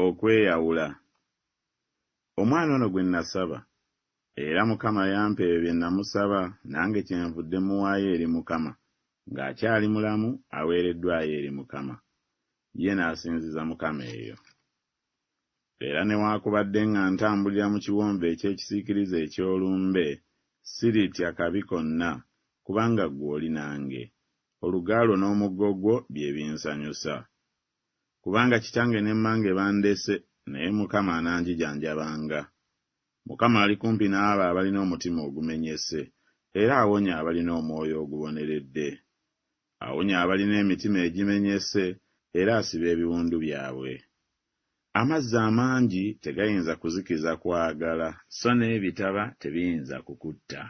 Okweyawula. Omwana ono gwe nasaba, era Mukama yampa ebyo bye namusaba, nange kyenvudde muwaayo eri Mukama, ng'akyali mulamu aweereddwayo eri Mukama. Ye n'asinziza Mukama eyo. Era newaakubadde nga ntambulira mu kiwonvu eky'ekisiikirize eky'olumbe, siritya kabi konna, kubanga ggwe oli nange. Olugaalo n'omuggo gwo bye binsanyusa. Kubanga kitange ne mmange bandese, naye Mukama ananjijanjabanga. Mukama ali kumpi n'abo abalina omutima ogumenyese, era awonya abalina omwoyo oguboneredde. Awonya abalina emitima egimenyese, era asiba ebiwundu byabwe. Amazzi amangi tegayinza kuzikiza kwagala, so n'ebitaba tebiyinza kukutta.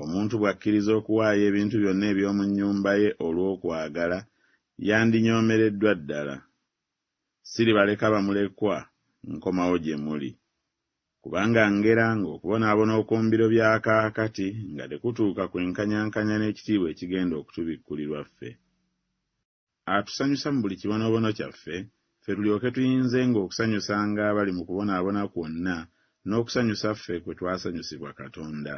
Omuntu bw'akkiriza okuwaayo ebintu byonna eby'omu nnyumba ye olw'okwagala, yandinyoomereddwa ddala. Siribaleka bamulekwa, nkomawo gye muli. Kubanga ngera ng'okubonaabona okw'omu bya kaakati nga tekutuuka kwenkanyankanya n'ekitiibwa ekigenda okutubikkulirwa ffe. Atusanyusa mu buli kibonobono kyaffe, ffe tulyoke tuyinzenga okusanyusanga abali mu kubonaabona kwonna, n'okusanyusa ffe kwe twasanyusibwa Katonda.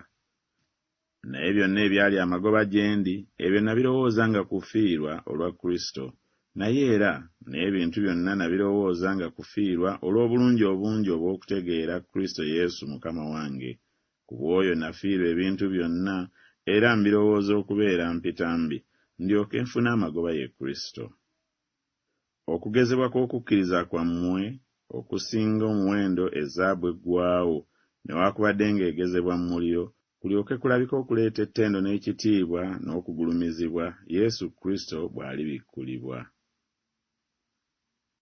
Naye byonna ebyali amagoba gye ndi, ebyo nabirowooza nga kufiirwa olwa Kristo, naye era n'ebintu byonna nabirowooza nga kufiirwa olw'obulungi obungi obw'okutegeera Kristo Yesu Mukama wange. Ku bw'oyo nafiirwa ebintu byonna, era mbirowooza okubeera mpitambi, ndyoke nfune amagoba ye Kristo. Okugezebwa kw'okukkiriza kwammwe okusinga omuwendo ezaabu eggwaawo, newaakubadde ng'egezebwa mu muliro, kulyoke kulabika okuleeta ettendo n'ekitiibwa n'okugulumizibwa Yesu Kristo bw'alibikkulibwa.